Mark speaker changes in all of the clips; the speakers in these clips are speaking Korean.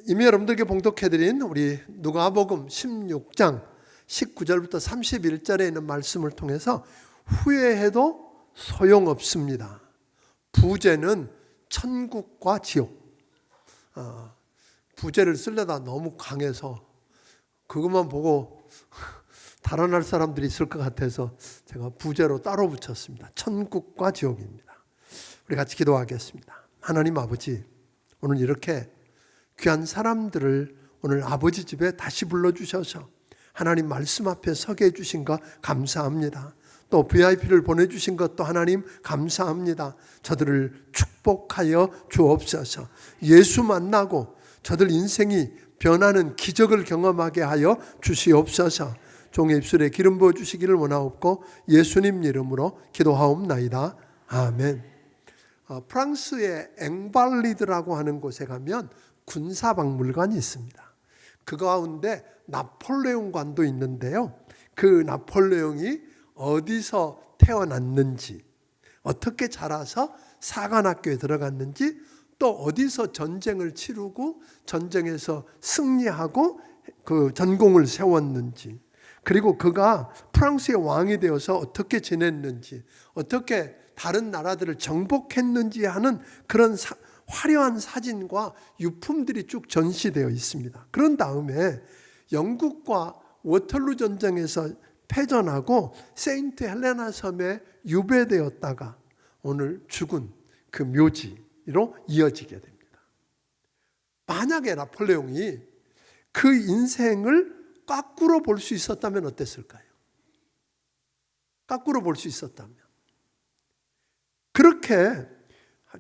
Speaker 1: 이미 여러분들께 봉독해드린 우리 누가복음 16장 19절부터 31절에 있는 말씀을 통해서 후회해도 소용없습니다. 부재는 천국과 지옥. 부재를 쓰려다 너무 강해서 그것만 보고 달아날 사람들이 있을 것 같아서 제가 부재로 따로 붙였습니다. 천국과 지옥입니다. 우리 같이 기도하겠습니다. 하나님 아버지, 오늘 이렇게 귀한 사람들을 오늘 아버지 집에 다시 불러주셔서 하나님 말씀 앞에 서게 해주신 것 감사합니다. 또 VIP를 보내주신 것도 하나님 감사합니다. 저들을 축복하여 주옵소서. 예수 만나고 저들 인생이 변하는 기적을 경험하게 하여 주시옵소서. 종의 입술에 기름 부어주시기를 원하옵고 예수님 이름으로 기도하옵나이다. 아멘. 프랑스의 앵발리드라고 하는 곳에 가면 군사박물관이 있습니다. 그 가운데 나폴레옹관도 있는데요. 그 나폴레옹이 어디서 태어났는지, 어떻게 자라서 사관학교에 들어갔는지, 또 어디서 전쟁을 치르고 전쟁에서 승리하고 그 전공을 세웠는지, 그리고 그가 프랑스의 왕이 되어서 어떻게 지냈는지, 어떻게 다른 나라들을 정복했는지 하는 그런 화려한 사진과 유품들이 쭉 전시되어 있습니다. 그런 다음에 영국과 워털루 전쟁에서 패전하고 세인트 헬레나 섬에 유배되었다가 오늘 죽은 그 묘지로 이어지게 됩니다. 만약에 나폴레옹이 그 인생을 거꾸로 볼 수 있었다면 어땠을까요? 거꾸로 볼 수 있었다면. 그렇게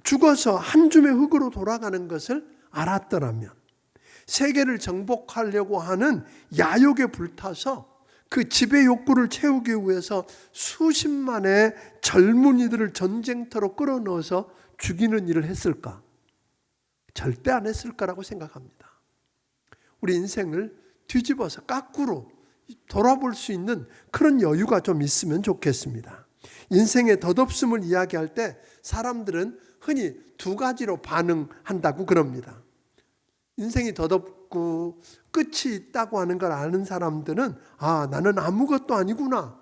Speaker 1: 죽어서 한 줌의 흙으로 돌아가는 것을 알았더라면, 세계를 정복하려고 하는 야욕에 불타서 그 지배 욕구를 채우기 위해서 수십만의 젊은이들을 전쟁터로 끌어넣어서 죽이는 일을 했을까? 절대 안 했을 거라고 생각합니다. 우리 인생을 뒤집어서 거꾸로 돌아볼 수 있는 그런 여유가 좀 있으면 좋겠습니다. 인생의 덧없음을 이야기할 때 사람들은 흔히 두 가지로 반응한다고 그럽니다. 인생이 덧없고 끝이 있다고 하는 걸 아는 사람들은 나는 아무것도 아니구나.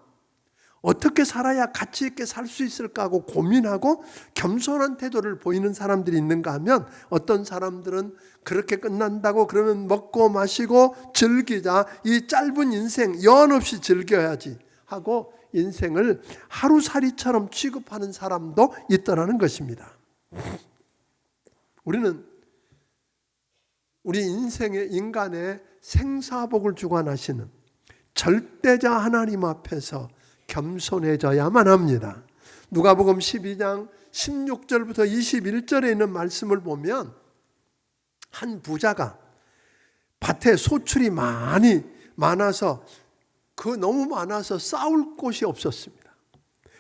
Speaker 1: 어떻게 살아야 가치 있게 살 수 있을까 하고 고민하고 겸손한 태도를 보이는 사람들이 있는가 하면, 어떤 사람들은 그렇게 끝난다고 그러면 먹고 마시고 즐기자, 이 짧은 인생 여한없이 즐겨야지 하고 인생을 하루살이처럼 취급하는 사람도 있더라는 것입니다. 우리는 우리 인간의 생사복을 주관하시는 절대자 하나님 앞에서 겸손해져야만 합니다. 누가복음 12장 16절부터 21절에 있는 말씀을 보면, 한 부자가 밭에 소출이 많아서 너무 많아서 쌓을 곳이 없었습니다.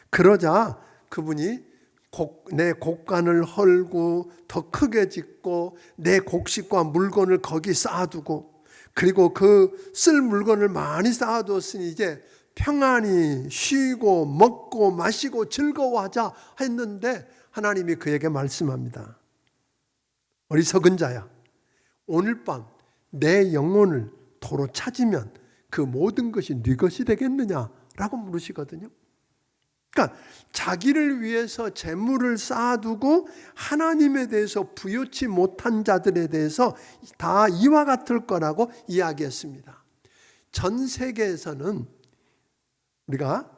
Speaker 1: 그러자 그분이 내 곡간을 헐고 더 크게 짓고 내 곡식과 물건을 거기 쌓아두고, 그리고 그 쓸 물건을 많이 쌓아두었으니 이제 평안히 쉬고 먹고 마시고 즐거워하자 했는데, 하나님이 그에게 말씀합니다. 어리석은 자야, 오늘 밤 내 영혼을 도로 찾으면 그 모든 것이 네 것이 되겠느냐라고 물으시거든요. 그러니까 자기를 위해서 재물을 쌓아두고 하나님에 대해서 부요치 못한 자들에 대해서 다 이와 같을 거라고 이야기했습니다. 전 세계에서는 우리가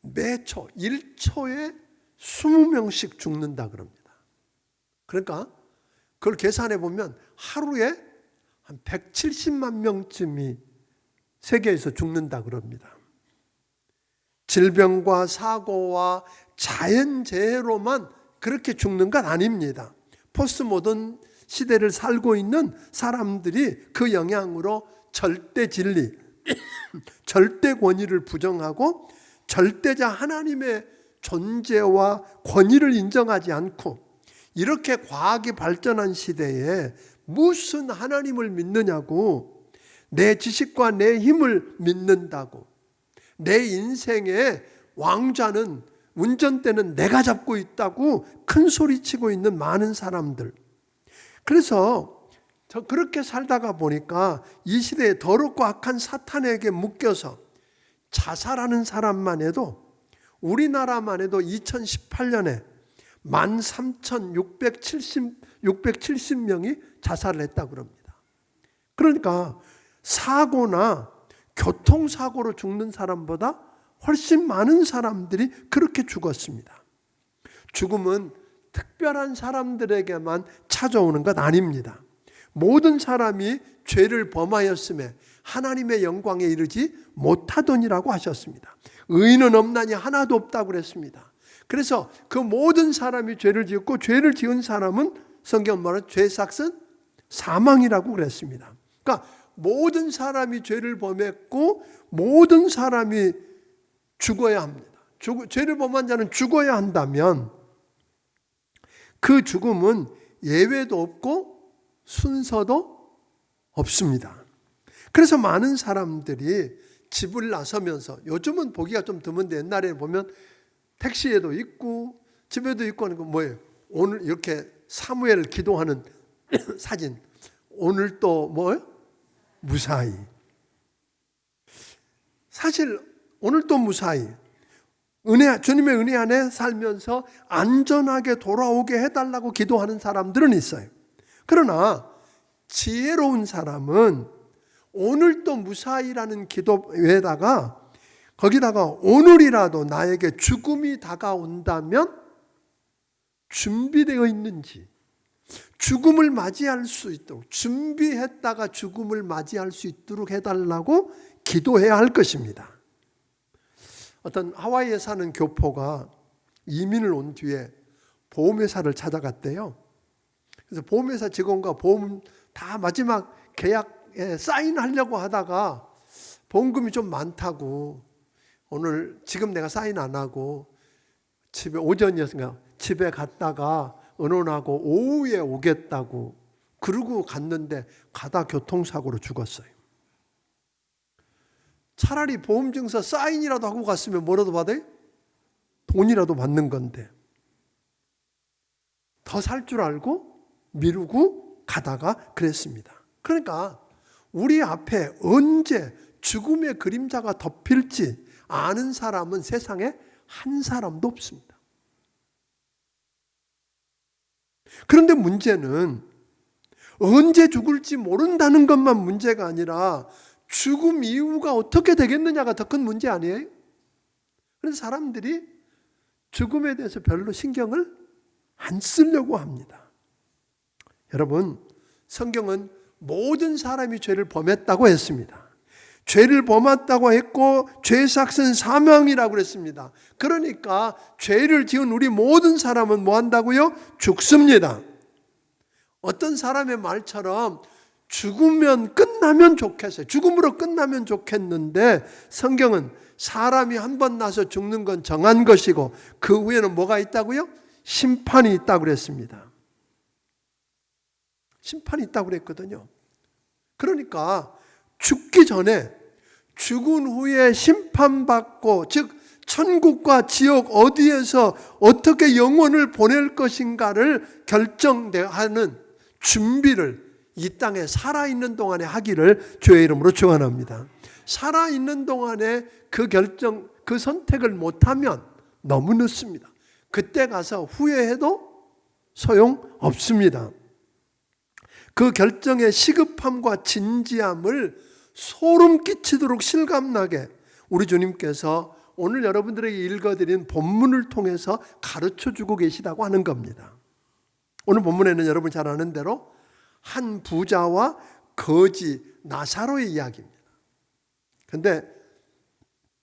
Speaker 1: 매초 1초에 20명씩 죽는다 그럽니다. 그러니까 그걸 계산해 보면 하루에 한 170만 명쯤이 세계에서 죽는다 그럽니다. 질병과 사고와 자연재해로만 그렇게 죽는 건 아닙니다. 포스트 모던 시대를 살고 있는 사람들이 그 영향으로 절대 진리, 절대 권위를 부정하고 절대자 하나님의 존재와 권위를 인정하지 않고, 이렇게 과학이 발전한 시대에 무슨 하나님을 믿느냐고, 내 지식과 내 힘을 믿는다고, 내 인생의 왕좌는, 운전대는 내가 잡고 있다고 큰 소리치고 있는 많은 사람들. 그래서 저 그렇게 살다가 보니까 이 시대에 더럽고 악한 사탄에게 묶여서 자살하는 사람만 해도 우리나라만 해도 2018년에 13,670명이 자살을 했다고 합니다. 그러니까 사고나 교통사고로 죽는 사람보다 훨씬 많은 사람들이 그렇게 죽었습니다. 죽음은 특별한 사람들에게만 찾아오는 것 아닙니다. 모든 사람이 죄를 범하였음에 하나님의 영광에 이르지 못하더니라고 하셨습니다. 의인은 없나니 하나도 없다고 그랬습니다. 그래서 그 모든 사람이 죄를 지었고 죄를 지은 사람은 성경 말하는 죄 삭은 사망이라고 그랬습니다. 그러니까 모든 사람이 죄를 범했고 모든 사람이 죽어야 합니다. 죄를 범한 자는 죽어야 한다면 그 죽음은 예외도 없고 순서도 없습니다. 그래서 많은 사람들이 집을 나서면서, 요즘은 보기가 좀 드문데 옛날에 보면 택시에도 있고 집에도 있고 하는 거 뭐예요? 오늘 이렇게 사무엘 기도하는 사진. 오늘 또 뭐예요? 무사히. 사실 오늘 또 무사히 주님의 은혜 안에 살면서 안전하게 돌아오게 해달라고 기도하는 사람들은 있어요. 그러나 지혜로운 사람은 오늘도 무사히라는 기도에다가 거기다가 오늘이라도 나에게 죽음이 다가온다면 준비되어 있는지, 죽음을 맞이할 수 있도록 준비했다가 죽음을 맞이할 수 있도록 해달라고 기도해야 할 것입니다. 어떤 하와이에 사는 교포가 이민을 온 뒤에 보험회사를 찾아갔대요. 그래서 보험회사 직원과 보험 다 마지막 계약에 사인하려고 하다가 보험금이 좀 많다고, 오늘 지금 내가 사인 안 하고 집에 오전이었으니까 집에 갔다가 의논하고 오후에 오겠다고 그러고 갔는데 가다 교통사고로 죽었어요. 차라리 보험증서 사인이라도 하고 갔으면 뭐라도 받아요? 돈이라도 받는 건데 더 살 줄 알고 미루고 가다가 그랬습니다. 그러니까 우리 앞에 언제 죽음의 그림자가 덮일지 아는 사람은 세상에 한 사람도 없습니다. 그런데 문제는 언제 죽을지 모른다는 것만 문제가 아니라 죽음 이후가 어떻게 되겠느냐가 더 큰 문제 아니에요? 그래서 사람들이 죽음에 대해서 별로 신경을 안 쓰려고 합니다. 여러분, 성경은 모든 사람이 죄를 범했다고 했습니다. 죄를 범했다고 했고 죄 삭은 사망이라고 그랬습니다. 그러니까 죄를 지은 우리 모든 사람은 뭐 한다고요? 죽습니다. 어떤 사람의 말처럼 죽으면 끝나면 좋겠어요. 죽음으로 끝나면 좋겠는데 성경은 사람이 한 번 나서 죽는 건 정한 것이고 그 후에는 뭐가 있다고요? 심판이 있다고 그랬습니다. 심판이 있다고 그랬거든요. 그러니까 죽기 전에 죽은 후에 심판받고, 즉 천국과 지옥 어디에서 어떻게 영혼을 보낼 것인가를 결정하는 준비를 이 땅에 살아있는 동안에 하기를 주의 이름으로 축원합니다. 살아있는 동안에 그 결정, 그 선택을 못하면 너무 늦습니다. 그때 가서 후회해도 소용없습니다. 그 결정의 시급함과 진지함을 소름 끼치도록 실감나게 우리 주님께서 오늘 여러분들에게 읽어드린 본문을 통해서 가르쳐주고 계시다고 하는 겁니다. 오늘 본문에는 여러분 잘 아는 대로 한 부자와 거지 나사로의 이야기입니다. 그런데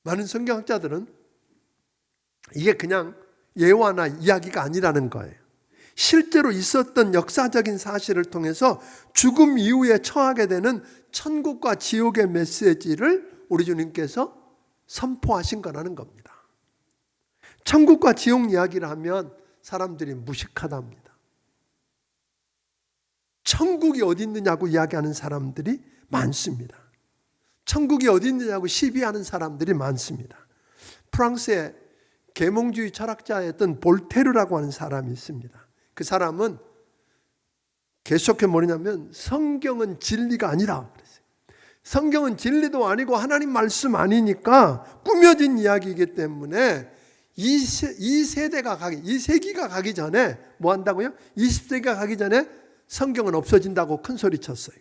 Speaker 1: 많은 성경학자들은 이게 그냥 예화나 이야기가 아니라는 거예요. 실제로 있었던 역사적인 사실을 통해서 죽음 이후에 처하게 되는 천국과 지옥의 메시지를 우리 주님께서 선포하신 거라는 겁니다. 천국과 지옥 이야기를 하면 사람들이 무식하답니다. 천국이 어디 있느냐고 이야기하는 사람들이 많습니다. 천국이 어디 있느냐고 시비하는 사람들이 많습니다. 프랑스의 계몽주의 철학자였던 볼테르라고 하는 사람이 있습니다. 그 사람은 계속해 뭐냐면 성경은 진리가 아니라 그랬어요. 성경은 진리도 아니고 하나님 말씀 아니니까 꾸며진 이야기이기 때문에 이 세기가 가기 전에 뭐 한다고요? 20세기가 가기 전에 성경은 없어진다고 큰 소리 쳤어요.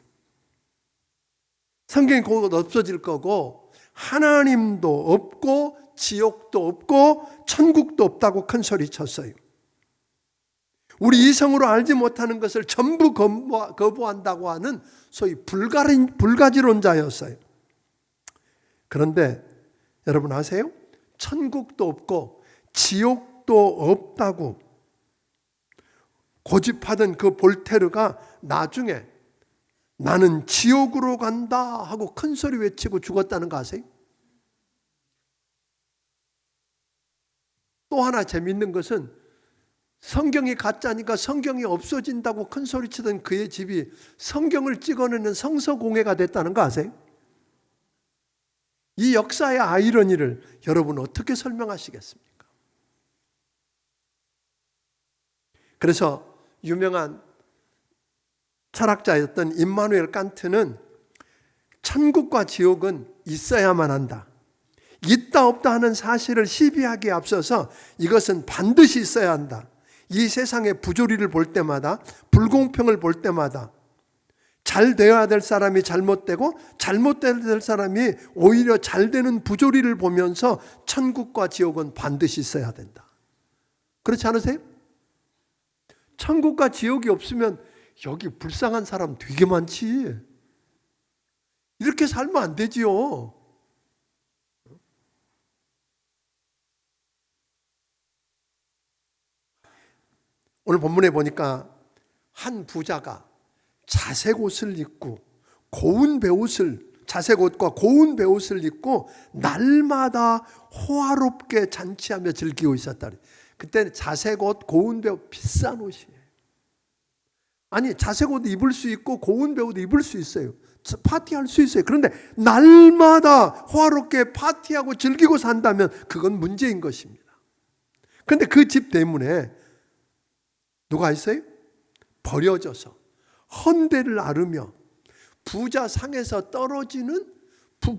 Speaker 1: 성경이 곧 없어질 거고 하나님도 없고 지옥도 없고 천국도 없다고 큰 소리 쳤어요. 우리 이성으로 알지 못하는 것을 전부 거부한다고 하는 소위 불가지론자였어요. 그런데 여러분 아세요? 천국도 없고 지옥도 없다고 고집하던 그 볼테르가 나중에 나는 지옥으로 간다 하고 큰 소리 외치고 죽었다는 거 아세요? 또 하나 재밌는 것은 성경이 가짜니까 성경이 없어진다고 큰 소리치던 그의 집이 성경을 찍어내는 성서공회가 됐다는 거 아세요? 이 역사의 아이러니를 여러분 어떻게 설명하시겠습니까? 그래서 유명한 철학자였던 임마누엘 칸트는 천국과 지옥은 있어야만 한다. 있다 없다 하는 사실을 시비하기에 앞서서 이것은 반드시 있어야 한다. 이 세상의 부조리를 볼 때마다, 불공평을 볼 때마다 잘 되어야 될 사람이 잘못되고 잘못되어야 될 사람이 오히려 잘 되는 부조리를 보면서 천국과 지옥은 반드시 있어야 된다. 그렇지 않으세요? 천국과 지옥이 없으면 여기 불쌍한 사람 되게 많지. 이렇게 살면 안 되지요. 오늘 본문에 보니까 한 부자가 자색 옷을 입고 고운 베옷을 자색 옷과 고운 베옷을 입고 날마다 호화롭게 잔치하며 즐기고 있었다. 그때 자색 옷, 고운 베옷 비싼 옷이에요. 아니 자색 옷 입을 수 있고 고운 베옷 입을 수 있어요. 파티할 수 있어요. 그런데 날마다 호화롭게 파티하고 즐기고 산다면 그건 문제인 것입니다. 그런데 그 집 대문에 누가 있어요? 버려져서 헌대를 앓으며 부자 상에서 떨어지는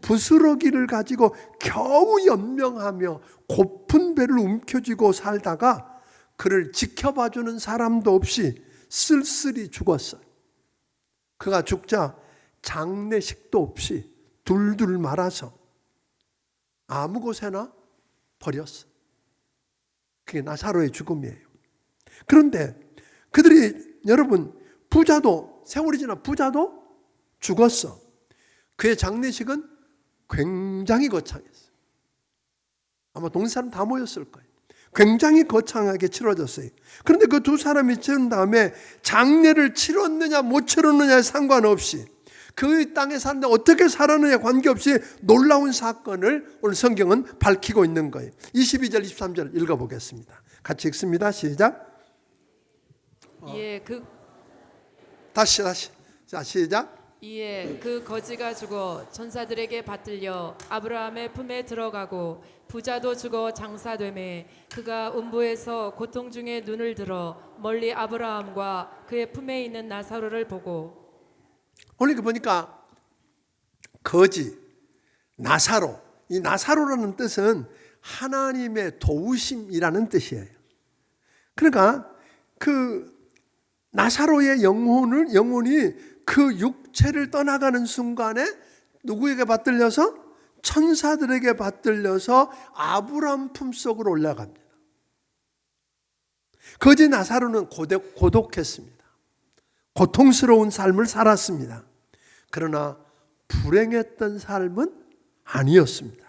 Speaker 1: 부스러기를 가지고 겨우 연명하며 고픈 배를 움켜쥐고 살다가 그를 지켜봐주는 사람도 없이 쓸쓸히 죽었어요. 그가 죽자 장례식도 없이 둘둘 말아서 아무 곳에나 버렸어. 그게 나사로의 죽음이에요. 그런데 그들이 여러분 부자도 세월이 지나 부자도 죽었어. 그의 장례식은 굉장히 거창했어요. 아마 동네 사람 다 모였을 거예요. 굉장히 거창하게 치러졌어요. 그런데 그 두 사람이 치른 다음에 장례를 치렀느냐 못 치렀느냐에 상관없이 그 땅에 사는데 어떻게 살았느냐 관계없이 놀라운 사건을 오늘 성경은 밝히고 있는 거예요. 22절 23절 읽어보겠습니다. 같이 읽습니다. 시작. 다시 자 시작.
Speaker 2: 이에 그 거지가 죽어 천사들에게 받들려 아브라함의 품에 들어가고 부자도 죽어 장사되매 그가 음부에서 고통 중에 눈을 들어 멀리 아브라함과 그의 품에 있는 나사로를 보고.
Speaker 1: 오늘 보니까 거지, 나사로, 이 나사로라는 뜻은 하나님의 도우심이라는 뜻이에요. 그러니까 그 나사로의 영혼이 그 육체를 떠나가는 순간에 누구에게 받들려서? 천사들에게 받들려서 아브라함 품속으로 올라갑니다. 거지 나사로는 고독했습니다. 고통스러운 삶을 살았습니다. 그러나 불행했던 삶은 아니었습니다.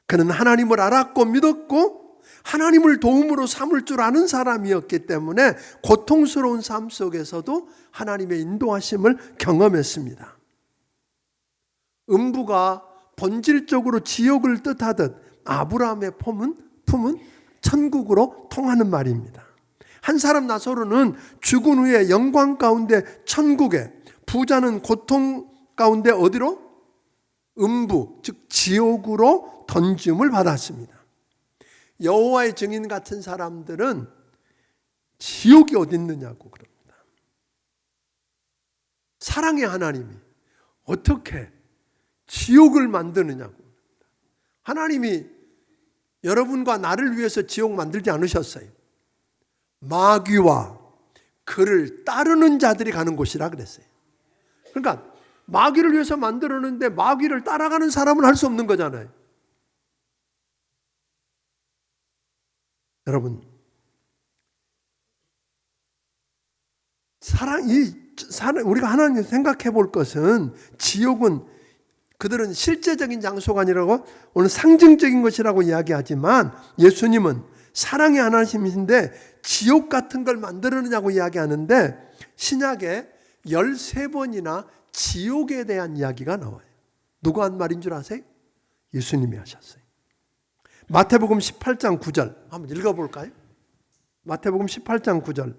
Speaker 1: 그는 하나님을 알았고 믿었고 하나님을 도움으로 삼을 줄 아는 사람이었기 때문에 고통스러운 삶 속에서도 하나님의 인도하심을 경험했습니다. 음부가 본질적으로 지옥을 뜻하듯 아브라함의 품은 천국으로 통하는 말입니다. 한 사람 나사로는 죽은 후에 영광 가운데 천국에, 부자는 고통 가운데 어디로? 음부, 즉 지옥으로 던짐을 받았습니다. 여호와의 증인 같은 사람들은 지옥이 어디 있느냐고 그럽니다. 사랑의 하나님이 어떻게 지옥을 만드느냐고. 하나님이 여러분과 나를 위해서 지옥 만들지 않으셨어요. 마귀와 그를 따르는 자들이 가는 곳이라 그랬어요. 그러니까 마귀를 위해서 만들었는데 마귀를 따라가는 사람은 할 수 없는 거잖아요. 여러분, 우리가 하나님 생각해 볼 것은 지옥은 그들은 실제적인 장소가 아니라고 오늘 상징적인 것이라고 이야기하지만 예수님은 사랑의 하나님이신데 지옥 같은 걸 만들었느냐고 이야기하는데 신약에 13번이나 지옥에 대한 이야기가 나와요. 누가 한 말인 줄 아세요? 예수님이 하셨어요. 마태복음 18장 9절 한번 읽어볼까요? 마태복음 18장 9절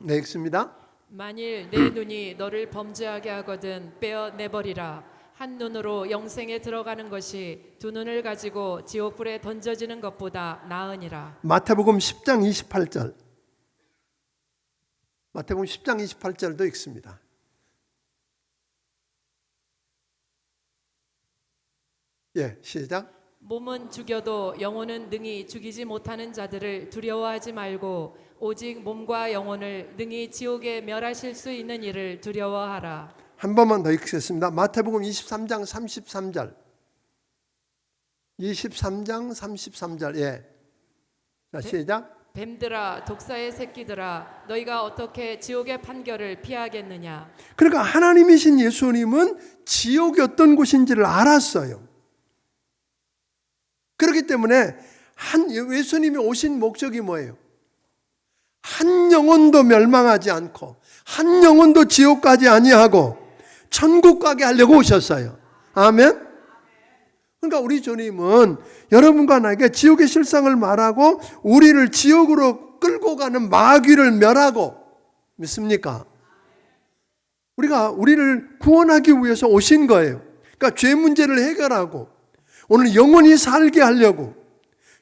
Speaker 1: 네, 읽습니다.
Speaker 2: 만일 내 눈이 너를 범죄하게 하거든 빼어내버리라. 한 눈으로 영생에 들어가는 것이 두 눈을 가지고 지옥불에 던져지는 것보다 나으니라.
Speaker 1: 마태복음 10장 28절 마태복음 10장 28절도 읽습니다. 예, 시작.
Speaker 2: 몸은 죽여도 영혼은 능히 죽이지 못하는 자들을 두려워하지 말고 오직 몸과 영혼을 능히 지옥에 멸하실 수 있는 이를 두려워하라.
Speaker 1: 한 번만 더 읽겠습니다. 마태복음 23장 33절 23장 33절 예. 자, 시작.
Speaker 2: 뱀들아 독사의 새끼들아 너희가 어떻게 지옥의 판결을 피하겠느냐.
Speaker 1: 그러니까 하나님이신 예수님은 지옥이 어떤 곳인지를 알았어요. 그렇기 때문에 예수님이 오신 목적이 뭐예요? 한 영혼도 멸망하지 않고 한 영혼도 지옥 가지 아니하고 천국 가게 하려고 오셨어요. 아멘. 그러니까 우리 주님은 여러분과 나에게 지옥의 실상을 말하고 우리를 지옥으로 끌고 가는 마귀를 멸하고, 믿습니까? 우리를 구원하기 위해서 오신 거예요. 그러니까 죄 문제를 해결하고 오늘 영원히 살게 하려고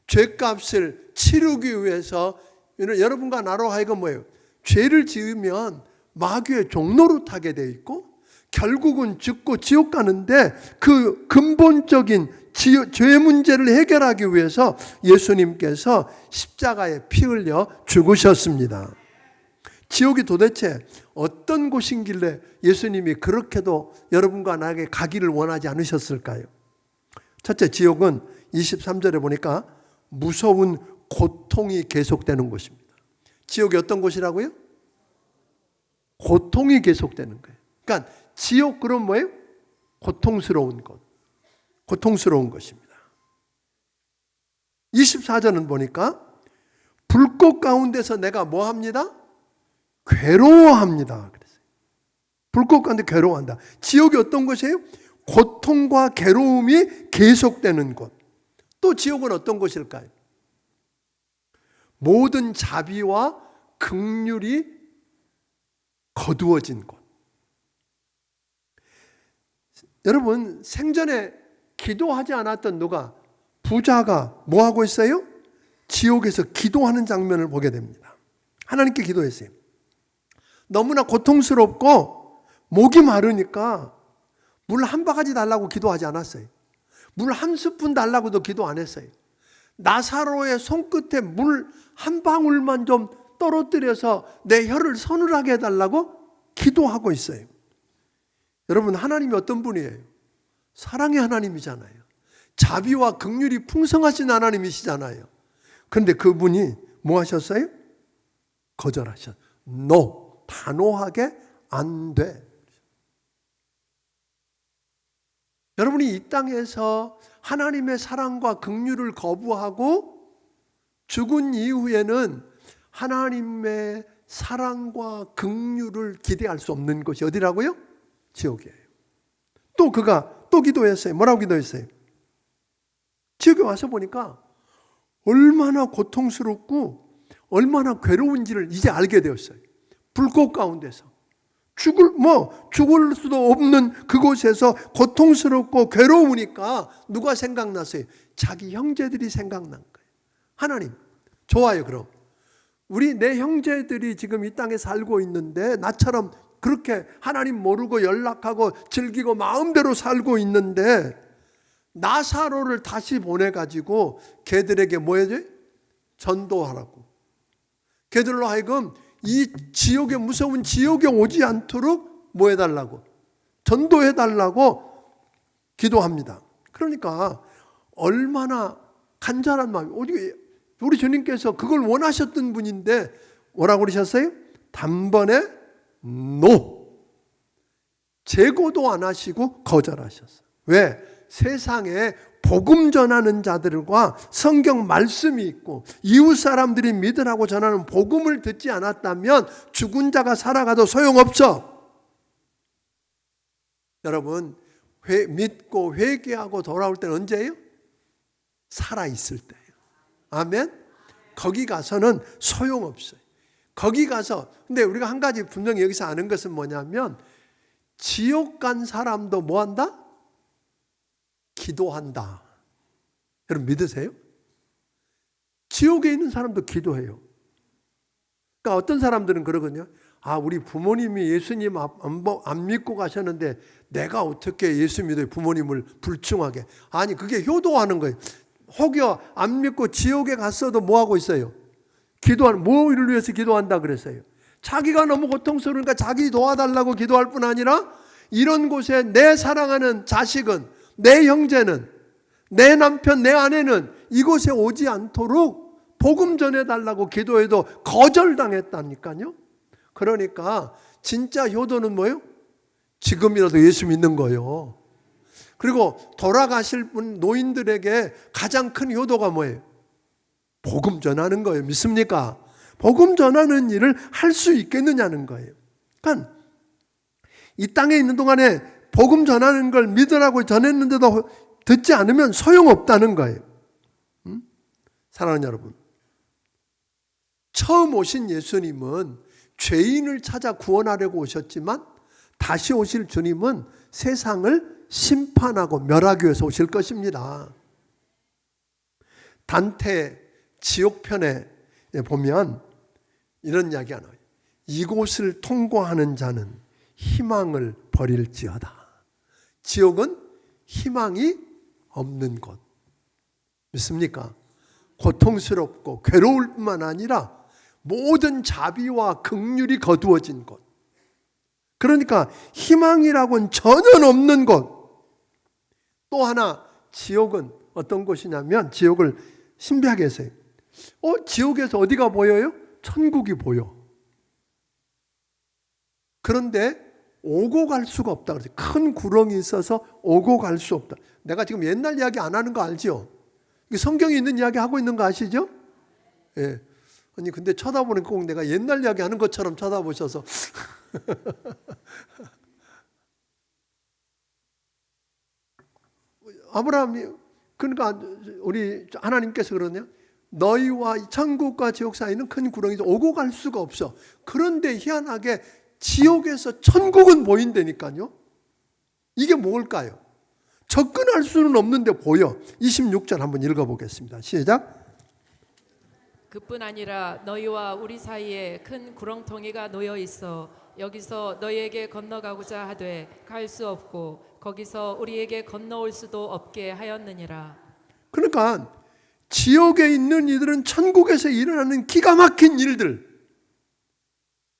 Speaker 1: 죄값을 치르기 위해서 여러분과 나로 하여금 뭐예요? 죄를 지으면 마귀의 종로로 타게 돼 있고 결국은 죽고 지옥 가는데 그 근본적인 죄 문제를 해결하기 위해서 예수님께서 십자가에 피 흘려 죽으셨습니다. 지옥이 도대체 어떤 곳인길래 예수님이 그렇게도 여러분과 나에게 가기를 원하지 않으셨을까요? 첫째, 지옥은 23절에 보니까 무서운 고통이 계속되는 곳입니다. 지옥이 어떤 곳이라고요? 고통이 계속되는 거예요. 그러니까 지옥 그럼 뭐예요? 고통스러운 곳. 고통스러운 것입니다. 24절은 보니까 불꽃 가운데서 내가 뭐 합니다? 괴로워합니다. 그랬어요. 불꽃 가운데 괴로워한다. 지옥이 어떤 곳이에요? 고통과 괴로움이 계속되는 곳. 또 지옥은 어떤 곳일까요? 모든 자비와 긍휼이 거두어진 곳. 여러분, 생전에 기도하지 않았던 누가, 부자가 뭐 하고 있어요? 지옥에서 기도하는 장면을 보게 됩니다. 하나님께 기도했어요. 너무나 고통스럽고 목이 마르니까 물 한 바가지 달라고 기도하지 않았어요. 물 한 스푼 달라고도 기도 안 했어요. 나사로의 손끝에 물 한 방울만 좀 떨어뜨려서 내 혀를 서늘하게 해달라고 기도하고 있어요. 여러분, 하나님이 어떤 분이에요? 사랑의 하나님이잖아요. 자비와 긍휼이 풍성하신 하나님이시잖아요. 그런데 그분이 뭐 하셨어요? 거절하셨어요. No, 단호하게 안 돼. 여러분이 이 땅에서 하나님의 사랑과 긍휼을 거부하고 죽은 이후에는 하나님의 사랑과 긍휼을 기대할 수 없는 곳이 어디라고요? 지옥이에요. 또 그가 또 기도했어요. 뭐라고 기도했어요? 지옥에 와서 보니까 얼마나 고통스럽고 얼마나 괴로운지를 이제 알게 되었어요. 불꽃 가운데서 죽을 수도 없는 그곳에서 고통스럽고 괴로우니까 누가 생각났어요? 자기 형제들이 생각난 거예요. 하나님, 좋아요. 그럼 내 형제들이 지금 이 땅에 살고 있는데 나처럼 그렇게 하나님 모르고 연락하고 즐기고 마음대로 살고 있는데 나사로를 다시 보내가지고 걔들에게 뭐 해야지? 전도하라고. 걔들로 하여금 이 지옥에, 무서운 지옥에 오지 않도록 뭐 해달라고? 전도해달라고 기도합니다. 그러니까 얼마나 간절한 마음이, 우리 주님께서 그걸 원하셨던 분인데 뭐라고 그러셨어요? 단번에 노. 재고도 안 하시고 거절하셨어요. 왜? 세상에 복음 전하는 자들과 성경 말씀이 있고 이웃 사람들이 믿으라고 전하는 복음을 듣지 않았다면 죽은 자가 살아가도 소용없어. 여러분, 믿고 회개하고 돌아올 때는 언제예요? 살아있을 때예요. 아멘? 거기 가서는 소용없어요. 거기 가서, 근데 우리가 한 가지 분명히 여기서 아는 것은 뭐냐면 지옥 간 사람도 뭐 한다? 기도한다. 여러분 믿으세요? 지옥에 있는 사람도 기도해요. 그러니까 어떤 사람들은 그러거든요. 우리 부모님이 예수님 안 믿고 가셨는데 내가 어떻게 예수 믿어요? 부모님을 불충하게. 아니, 그게 효도하는 거예요. 혹여 안 믿고 지옥에 갔어도 뭐 하고 있어요? 기도하는, 뭐를 위해서 기도한다 그랬어요? 자기가 너무 고통스러우니까 자기 도와달라고 기도할 뿐 아니라 이런 곳에 내 사랑하는 자식은, 내 형제는, 내 남편, 내 아내는 이곳에 오지 않도록 복음 전해달라고 기도해도 거절당했다니까요. 그러니까 진짜 효도는 뭐예요? 지금이라도 예수 믿는 거예요. 그리고 돌아가실 분 노인들에게 가장 큰 효도가 뭐예요? 복음 전하는 거예요. 믿습니까? 복음 전하는 일을 할 수 있겠느냐는 거예요. 그러니까 이 땅에 있는 동안에 복음 전하는 걸 믿으라고 전했는데도 듣지 않으면 소용없다는 거예요. 사랑하는 여러분, 처음 오신 예수님은 죄인을 찾아 구원하려고 오셨지만 다시 오실 주님은 세상을 심판하고 멸하기 위해서 오실 것입니다. 단테 지옥편에 보면 이런 이야기가 나와요. 이곳을 통과하는 자는 희망을 버릴지어다. 지옥은 희망이 없는 곳. 믿습니까? 고통스럽고 괴로울 뿐만 아니라 모든 자비와 긍휼이 거두어진 곳. 그러니까 희망이라고는 전혀 없는 곳. 또 하나, 지옥은 어떤 곳이냐면 지옥을 신비하게 했어요. 지옥에서 어디가 보여요? 천국이 보여. 그런데 오고 갈 수가 없다 그랬어요. 큰 구렁이 있어서 오고 갈 수 없다. 내가 지금 옛날 이야기 안 하는 거 알죠? 성경에 있는 이야기 하고 있는 거 아시죠? 예. 아니 근데 쳐다보니까 꼭 내가 옛날 이야기 하는 것처럼 쳐다보셔서 아브라함이, 그러니까 우리 하나님께서 그러냐? 너희와 천국과 지옥 사이는 큰 구렁이죠. 오고 갈 수가 없어. 그런데 희한하게 지옥에서 천국은 보인다니까요. 이게 뭘까요? 접근할 수는 없는데 보여. 26절 한번 읽어보겠습니다. 시작.
Speaker 2: 그뿐 아니라 너희와 우리 사이에 큰 구렁텅이가 놓여 있어 여기서 너희에게 건너가고자 하되 갈 수 없고 거기서 우리에게 건너올 수도 없게 하였느니라.
Speaker 1: 그러니까 지옥에 있는 이들은 천국에서 일어나는 기가 막힌 일들,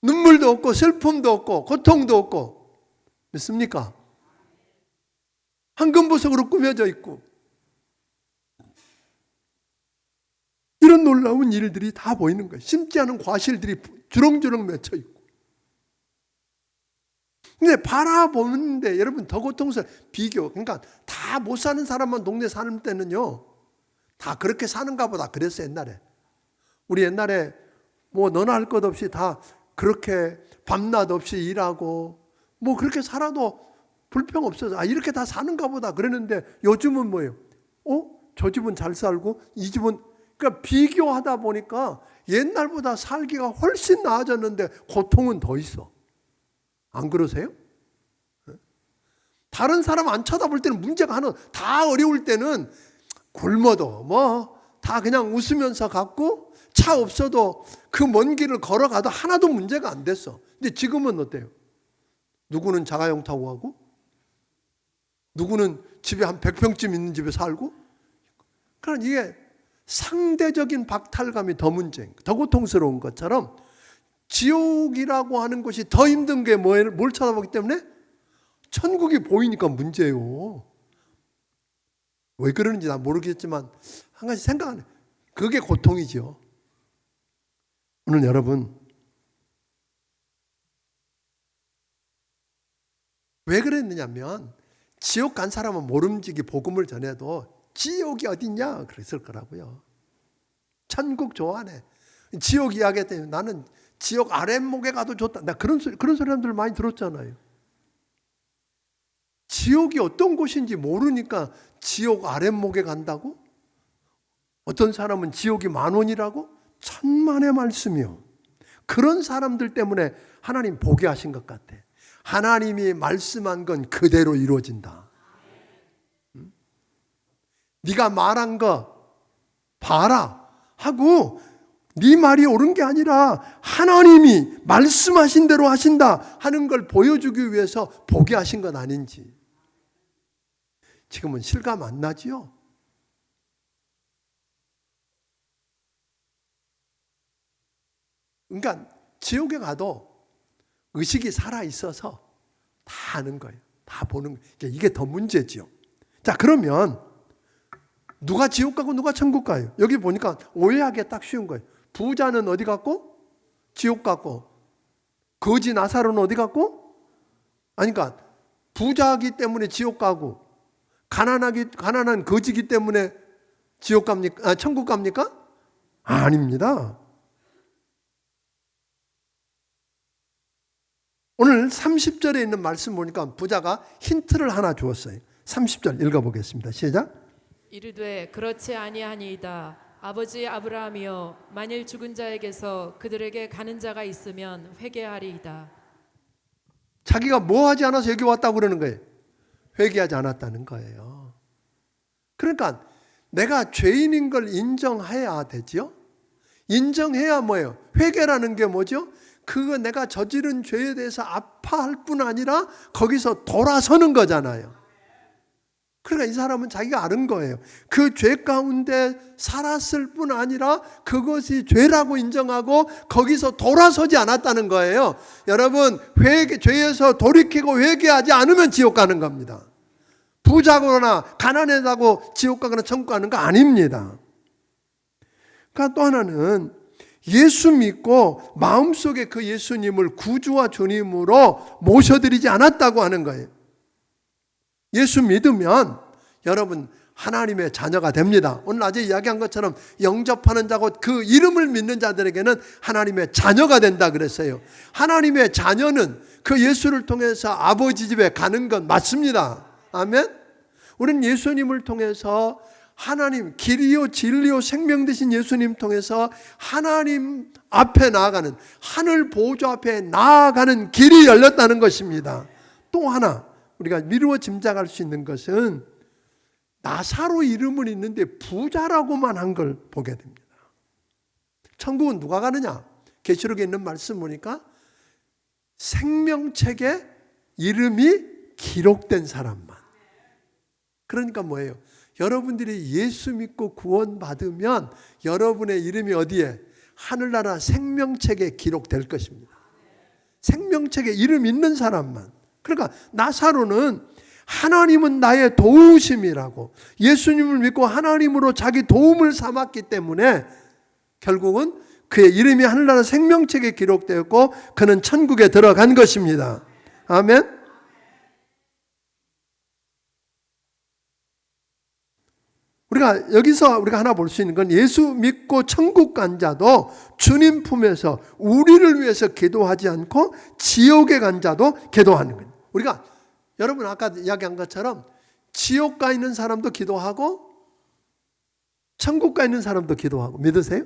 Speaker 1: 눈물도 없고 슬픔도 없고 고통도 없고, 믿습니까? 황금보석으로 꾸며져 있고 이런 놀라운 일들이 다 보이는 거예요. 심지 않은 과실들이 주렁주렁 맺혀 있고. 근데 바라보는데 여러분 더 고통스러워. 비교. 그러니까 다 못 사는 사람만 동네 사는 때는요, 다 그렇게 사는가 보다 그랬어. 옛날에 우리 옛날에 뭐 너나 할 것 없이 다 그렇게 밤낮 없이 일하고 뭐 그렇게 살아도 불평 없어서 이렇게 다 사는가 보다 그랬는데 요즘은 뭐예요? 저 집은 잘 살고 이 집은, 그러니까 비교하다 보니까 옛날보다 살기가 훨씬 나아졌는데 고통은 더 있어. 안 그러세요? 다른 사람 안 쳐다볼 때는 문제가 하나, 다 어려울 때는 굶어도 뭐 다 그냥 웃으면서 갔고 차 없어도 그 먼 길을 걸어가도 하나도 문제가 안 됐어. 근데 지금은 어때요? 누구는 자가용 타고 가고, 누구는 집에 한 100평쯤 있는 집에 살고. 그러니까 이게 상대적인 박탈감이 더 문제인, 더 고통스러운 것처럼 지옥이라고 하는 것이 더 힘든 게 뭘 쳐다보기 때문에 천국이 보이니까 문제예요. 왜 그러는지 난 모르겠지만 한 가지 생각하네. 그게 고통이죠. 오늘 여러분, 왜 그랬느냐면 지옥 간 사람은 모름지기 복음을 전해도 지옥이 어딨냐 그랬을 거라고요. 천국 좋아하네. 지옥 이야기 때문에 나는 지옥 아랫목에 가도 좋다. 나 그런 사람들 많이 들었잖아요. 지옥이 어떤 곳인지 모르니까 지옥 아랫목에 간다고? 어떤 사람은 지옥이 10,000원이라고? 천만의 말씀이요. 그런 사람들 때문에 하나님 보게 하신 것 같아. 하나님이 말씀한 건 그대로 이루어진다. 네가 말한 거 봐라 하고 네 말이 옳은 게 아니라 하나님이 말씀하신 대로 하신다 하는 걸 보여주기 위해서 보게 하신 건 아닌지. 지금은 실감 안 나지요? 그러니까 지옥에 가도 의식이 살아있어서 다 아는 거예요. 다 보는 거예요. 이게 더 문제지요. 자, 그러면 누가 지옥 가고 누가 천국 가요? 여기 보니까 오해하기 딱 쉬운 거예요. 부자는 어디 갔고? 지옥 갔고. 거지 나사로는 어디 갔고? 아니, 그러니까 부자이기 때문에 지옥 가고 가난한 거지기 때문에 지옥 갑니까? 천국 갑니까? 아닙니다. 오늘 30절에 있는 말씀 보니까 부자가 힌트를 하나 주었어요. 30절 읽어보겠습니다. 시작.
Speaker 2: 이르되 그렇지 아니하니이다. 아버지 아브라함이여, 만일 죽은 자에게서 그들에게 가는 자가 있으면 회개하리이다.
Speaker 1: 자기가 뭐 하지 않아서 여기 왔다고 그러는 거예요. 회개하지 않았다는 거예요. 그러니까 내가 죄인인 걸 인정해야 되죠. 인정해야 뭐예요? 회개라는 게 뭐죠? 그거 내가 저지른 죄에 대해서 아파할 뿐 아니라 거기서 돌아서는 거잖아요. 그러니까 이 사람은 자기가 아는 거예요. 그 죄 가운데 살았을 뿐 아니라 그것이 죄라고 인정하고 거기서 돌아서지 않았다는 거예요. 여러분, 죄에서 돌이키고 회개하지 않으면 지옥 가는 겁니다. 부자거나 가난하다고 지옥 가거나 천국 가는 거 아닙니다. 그러니까 또 하나는 예수 믿고 마음속에 그 예수님을 구주와 주님으로 모셔드리지 않았다고 하는 거예요. 예수 믿으면 여러분 하나님의 자녀가 됩니다. 오늘 낮에 이야기한 것처럼 영접하는 자고 그 이름을 믿는 자들에게는 하나님의 자녀가 된다 그랬어요. 하나님의 자녀는 그 예수를 통해서 아버지 집에 가는 건 맞습니다. 아멘. 우리는 예수님을 통해서 하나님, 길이요 진리요 생명 되신 예수님 통해서 하나님 앞에 나아가는, 하늘 보좌 앞에 나아가는 길이 열렸다는 것입니다. 또 하나 우리가 미루어 짐작할 수 있는 것은 나사로 이름은 있는데 부자라고만 한 걸 보게 됩니다. 천국은 누가 가느냐? 계시록에 있는 말씀 보니까 생명책에 이름이 기록된 사람만. 그러니까 뭐예요? 여러분들이 예수 믿고 구원받으면 여러분의 이름이 어디에? 하늘나라 생명책에 기록될 것입니다. 생명책에 이름 있는 사람만. 그러니까 나사로는 하나님은 나의 도우심이라고 예수님을 믿고 하나님으로 자기 도움을 삼았기 때문에 결국은 그의 이름이 하늘나라 생명책에 기록되었고 그는 천국에 들어간 것입니다. 아멘. 여기서 우리가 하나 볼 수 있는 건 예수 믿고 천국 간 자도 주님 품에서 우리를 위해서 기도하지 않고 지옥에 간 자도 기도하는 거예요. 우리가 여러분 아까 이야기한 것처럼 지옥 가 있는 사람도 기도하고 천국 가 있는 사람도 기도하고 믿으세요?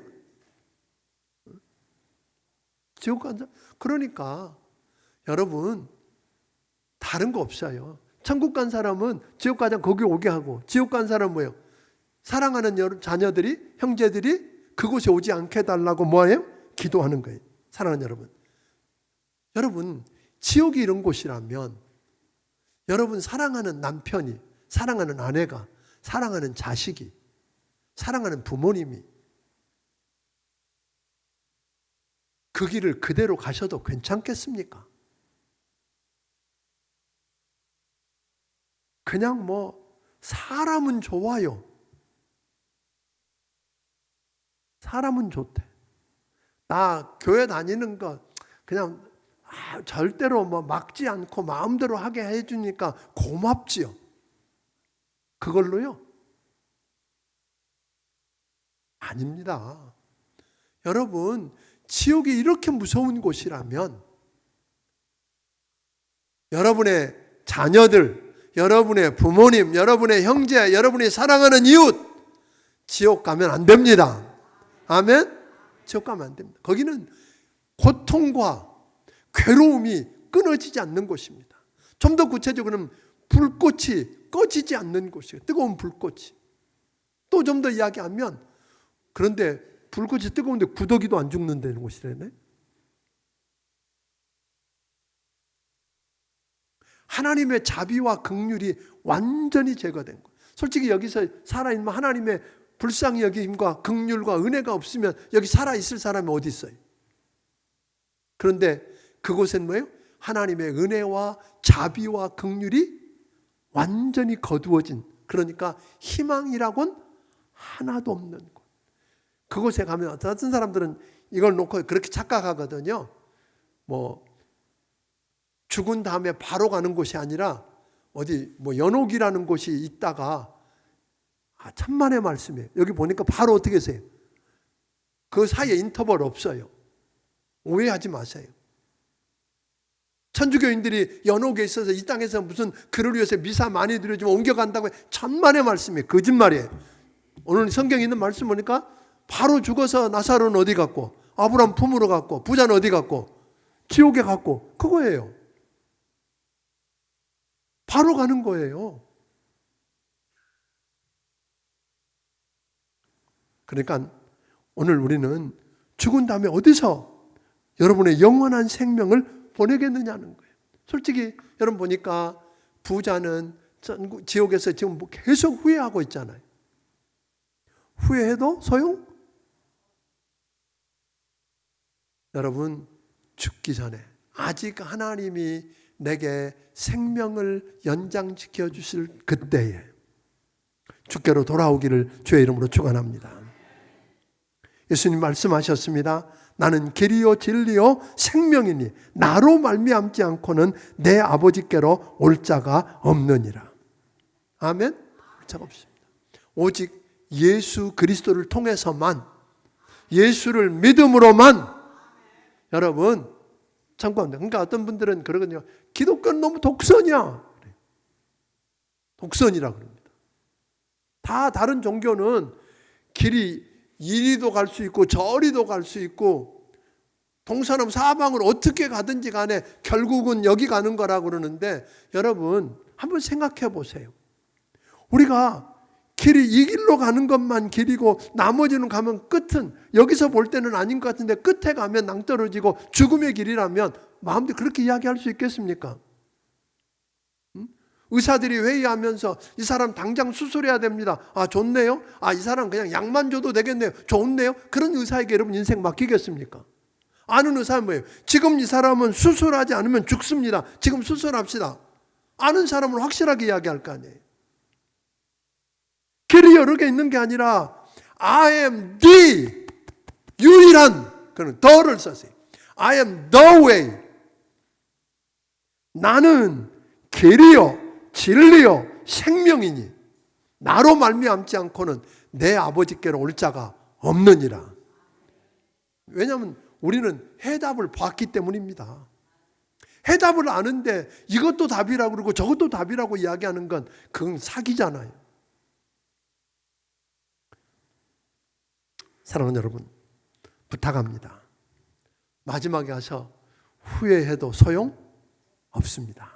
Speaker 1: 지옥 간 사람. 그러니까 여러분 다른 거 없어요. 천국 간 사람은 지옥 가자 거기 오게 하고 지옥 간 사람은 뭐예요? 사랑하는 자녀들이 형제들이 그곳에 오지 않게 해달라고 뭐예요? 기도하는 거예요. 사랑하는 여러분. 여러분 지옥이 이런 곳이라면 여러분 사랑하는 남편이, 사랑하는 아내가, 사랑하는 자식이, 사랑하는 부모님이 그 길을 그대로 가셔도 괜찮겠습니까? 그냥 사람은 좋아요. 사람은 좋대. 나 교회 다니는 거 그냥 절대로 막지 않고 마음대로 하게 해주니까 고맙지요. 그걸로요? 아닙니다. 여러분, 지옥이 이렇게 무서운 곳이라면 여러분의 자녀들, 여러분의 부모님, 여러분의 형제, 여러분이 사랑하는 이웃, 지옥 가면 안 됩니다. 아멘? 지옥 가면 안 됩니다. 거기는 고통과 괴로움이 끊어지지 않는 곳입니다. 좀 더 구체적으로는 불꽃이 꺼지지 않는 곳이에요. 뜨거운 불꽃이. 또 좀 더 이야기하면, 그런데 불꽃이 뜨거운데 구더기도 안 죽는다는 곳이라네. 하나님의 자비와 긍휼이 완전히 제거된 것. 솔직히 여기서 살아있는 하나님의 불쌍히 여김과 긍휼과 은혜가 없으면 여기 살아있을 사람이 어디 있어요? 그런데 그곳엔 뭐예요? 하나님의 은혜와 자비와 긍휼이 완전히 거두어진, 그러니까 희망이라고는 하나도 없는 곳. 그곳에 가면 어떤 사람들은 이걸 놓고 그렇게 착각하거든요. 죽은 다음에 바로 가는 곳이 아니라 어디 연옥이라는 곳이 있다가, 천만의 말씀이에요. 여기 보니까 바로 어떻게 하세요? 그 사이에 인터벌 없어요. 오해하지 마세요. 천주교인들이 연옥에 있어서 이 땅에서 무슨 그를 위해서 미사 많이 드려주면 옮겨간다고 해. 천만의 말씀이에요. 거짓말이에요. 오늘 성경에 있는 말씀 보니까 바로 죽어서 나사로는 어디 갔고, 아브라함 품으로 갔고, 부자는 어디 갔고, 지옥에 갔고, 그거예요. 바로 가는 거예요. 그러니까 오늘 우리는 죽은 다음에 어디서 여러분의 영원한 생명을 보내겠느냐는 거예요. 솔직히 여러분 보니까 부자는 지옥에서 지금 계속 후회하고 있잖아요. 후회해도 소용? 여러분, 죽기 전에 아직 하나님이 내게 생명을 연장시켜 주실 그때에 주께로 돌아오기를 주의 이름으로 축원합니다. 예수님 말씀하셨습니다. 나는 길이요 진리요 생명이니 나로 말미암지 않고는 내 아버지께로 올 자가 없느니라. 아멘. 올 자가 없습니다. 오직 예수 그리스도를 통해서만, 예수를 믿음으로만. 여러분 참고합니다. 그러니까 어떤 분들은 그러거든요. 기독교는 너무 독선이야. 독선이라고 그럽니다. 다 다른 종교는 길이 이리도 갈 수 있고 저리도 갈 수 있고 동서남 사방을 어떻게 가든지 간에 결국은 여기 가는 거라고 그러는데, 여러분 한번 생각해 보세요. 우리가 길이 이 길로 가는 것만 길이고 나머지는 가면 끝은 여기서 볼 때는 아닌 것 같은데 끝에 가면 낭떠러지고 죽음의 길이라면 마음대로 그렇게 이야기할 수 있겠습니까? 의사들이 회의하면서 이 사람 당장 수술해야 됩니다. 좋네요. 이 사람 그냥 약만 줘도 되겠네요. 좋네요. 그런 의사에게 여러분 인생 맡기겠습니까? 아는 의사는 뭐예요? 지금 이 사람은 수술하지 않으면 죽습니다. 지금 수술합시다. 아는 사람은 확실하게 이야기할 거 아니에요. 길이 여러 개 있는 게 아니라 I am the 유일한, 그는 the를 썼어요. I am the way. 나는 길이요 진리요 생명이니 나로 말미암지 않고는 내 아버지께로 올 자가 없느니라. 왜냐하면 우리는 해답을 봤기 때문입니다. 해답을 아는데 이것도 답이라고 그러고 저것도 답이라고 이야기하는 건 그건 사기잖아요. 사랑하는 여러분, 부탁합니다. 마지막에 가서 후회해도 소용 없습니다.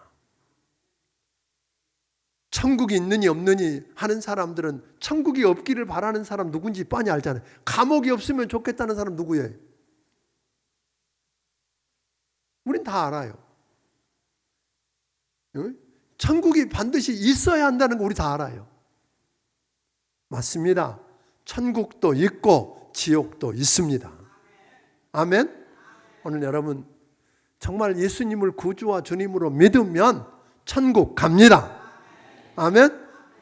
Speaker 1: 천국이 있느니 없느니 하는 사람들은 천국이 없기를 바라는 사람 누군지 뻔히 알잖아요. 감옥이 없으면 좋겠다는 사람 누구예요? 우린 다 알아요. 천국이 반드시 있어야 한다는 거 우리 다 알아요. 맞습니다. 천국도 있고 지옥도 있습니다. 아멘. 오늘 여러분 정말 예수님을 구주와 주님으로 믿으면 천국 갑니다. 아멘.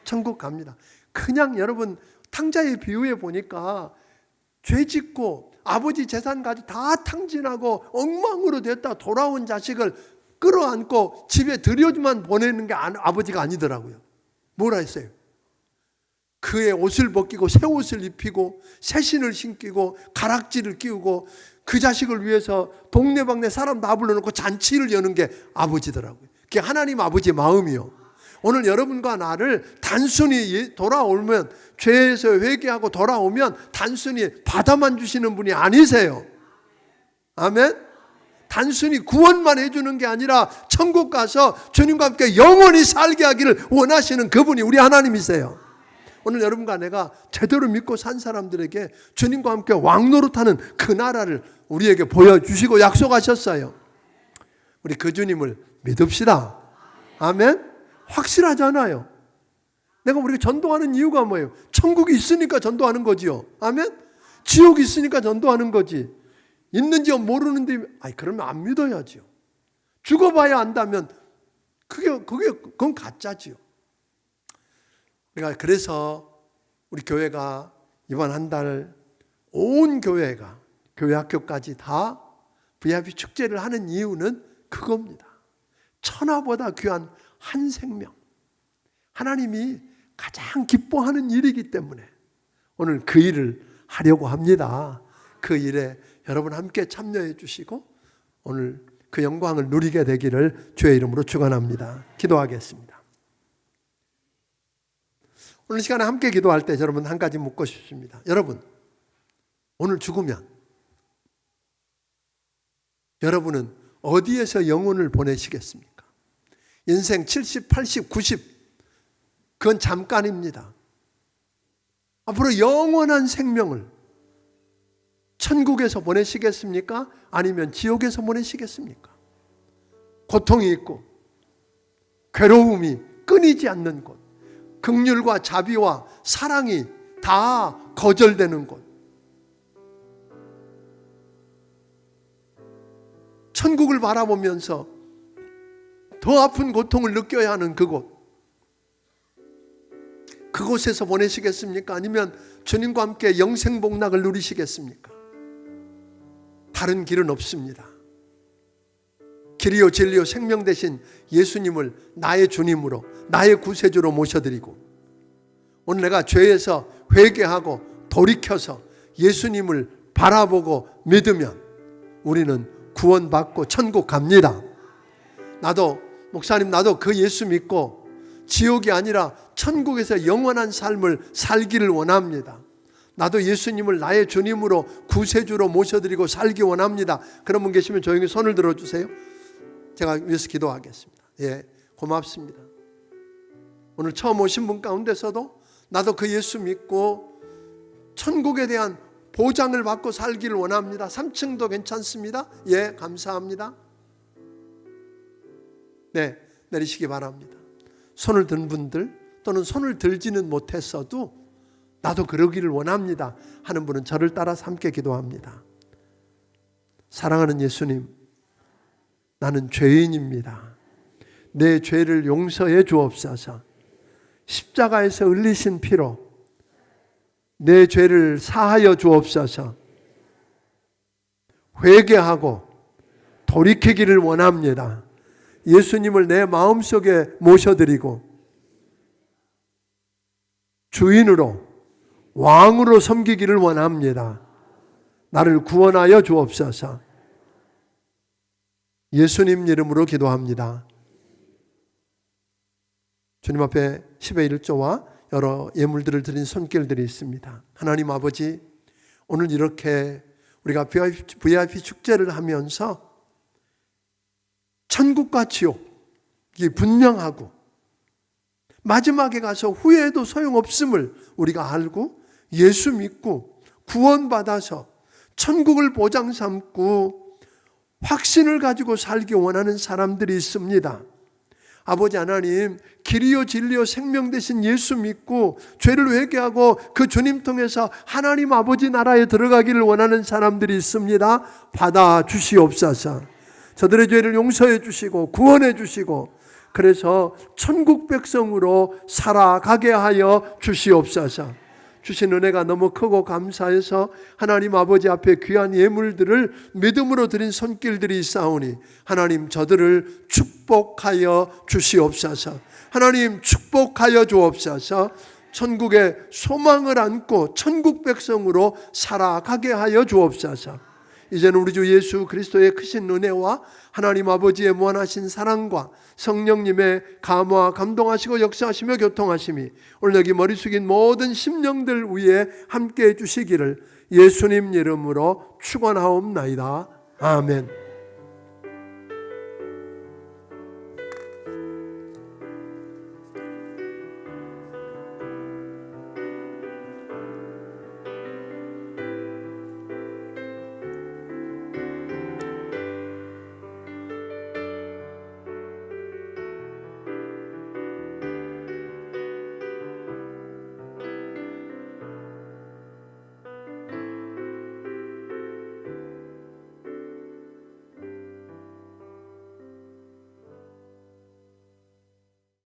Speaker 1: 천국 갑니다. 그냥 여러분 탕자의 비유에 보니까 죄 짓고 아버지 재산 가지고 다 탕진하고 엉망으로 됐다 돌아온 자식을 끌어안고 집에 들여만 보내는 게 아버지가 아니더라고요. 뭐라 했어요? 그의 옷을 벗기고 새 옷을 입히고 새 신을 신기고 가락지를 끼우고 그 자식을 위해서 동네방네 사람 다 불러놓고 잔치를 여는 게 아버지더라고요. 그게 하나님 아버지의 마음이요. 오늘 여러분과 나를 단순히 돌아오면 죄에서 회개하고 돌아오면 단순히 받아만 주시는 분이 아니세요. 아멘. 단순히 구원만 해주는 게 아니라 천국 가서 주님과 함께 영원히 살게 하기를 원하시는 그분이 우리 하나님이세요. 오늘 여러분과 내가 제대로 믿고 산 사람들에게 주님과 함께 왕노릇하는 그 나라를 우리에게 보여주시고 약속하셨어요. 우리 그 주님을 믿읍시다. 아멘. 확실하잖아요. 내가 우리가 전도하는 이유가 뭐예요? 천국이 있으니까 전도하는 거지요. 아멘. 지옥이 있으니까 전도하는 거지. 있는지 모르는데 그러면 안 믿어야지요. 죽어봐야 안다면 그건 가짜지요. 그래서 우리 교회가 이번 한 달 온 교회가 교회 학교까지 다 VIP 축제를 하는 이유는 그겁니다. 천하보다 귀한 한 생명. 하나님이 가장 기뻐하는 일이기 때문에 오늘 그 일을 하려고 합니다. 그 일에 여러분 함께 참여해 주시고 오늘 그 영광을 누리게 되기를 주의 이름으로 축원합니다. 기도하겠습니다. 오늘 시간에 함께 기도할 때 여러분 한 가지 묻고 싶습니다. 여러분 오늘 죽으면 여러분은 어디에서 영혼을 보내시겠습니까? 인생 70, 80, 90 그건 잠깐입니다. 앞으로 영원한 생명을 천국에서 보내시겠습니까? 아니면 지옥에서 보내시겠습니까? 고통이 있고 괴로움이 끊이지 않는 곳, 긍휼과 자비와 사랑이 다 거절되는 곳, 천국을 바라보면서 더 아픈 고통을 느껴야 하는 그곳, 그곳에서 보내시겠습니까? 아니면 주님과 함께 영생복락을 누리시겠습니까? 다른 길은 없습니다. 길이요 진리요 생명 되신 예수님을 나의 주님으로 나의 구세주로 모셔드리고 오늘 내가 죄에서 회개하고 돌이켜서 예수님을 바라보고 믿으면 우리는 구원받고 천국 갑니다. 나도 목사님 나도 그 예수 믿고 지옥이 아니라 천국에서 영원한 삶을 살기를 원합니다. 나도 예수님을 나의 주님으로 구세주로 모셔드리고 살기 원합니다. 그런 분 계시면 조용히 손을 들어주세요. 제가 위해서 기도하겠습니다. 예, 고맙습니다. 오늘 처음 오신 분 가운데서도 나도 그 예수 믿고 천국에 대한 보장을 받고 살기를 원합니다. 3층도 괜찮습니다. 예, 감사합니다. 네, 내리시기 바랍니다. 손을 든 분들 또는 손을 들지는 못했어도 나도 그러기를 원합니다 하는 분은 저를 따라서 함께 기도합니다. 사랑하는 예수님, 나는 죄인입니다. 내 죄를 용서해 주옵소서. 십자가에서 흘리신 피로 내 죄를 사하여 주옵소서. 회개하고 돌이키기를 원합니다. 예수님을 내 마음속에 모셔드리고 주인으로 왕으로 섬기기를 원합니다. 나를 구원하여 주옵소서. 예수님 이름으로 기도합니다. 주님 앞에 10의 1조와 여러 예물들을 드린 손길들이 있습니다. 하나님 아버지, 오늘 이렇게 우리가 VIP 축제를 하면서 천국과 지옥이 분명하고 마지막에 가서 후회해도 소용없음을 우리가 알고 예수 믿고 구원받아서 천국을 보장 삼고 확신을 가지고 살기 원하는 사람들이 있습니다. 아버지 하나님, 길이요 진리요 생명 되신 예수 믿고 죄를 회개하고 그 주님 통해서 하나님 아버지 나라에 들어가기를 원하는 사람들이 있습니다. 받아 주시옵소서. 저들의 죄를 용서해 주시고 구원해 주시고 그래서 천국 백성으로 살아가게 하여 주시옵소서. 주신 은혜가 너무 크고 감사해서 하나님 아버지 앞에 귀한 예물들을 믿음으로 드린 손길들이 있사오니 하나님 저들을 축복하여 주시옵소서. 하나님 축복하여 주옵소서. 천국의 소망을 안고 천국 백성으로 살아가게 하여 주옵소서. 이제는 우리 주 예수 그리스도의 크신 은혜와 하나님 아버지의 무한하신 사랑과 성령님의 감화 감동하시고 역사하시며 교통하심이 오늘 여기 머리 숙인 모든 심령들 위에 함께해 주시기를 예수님 이름으로 축원하옵나이다. 아멘.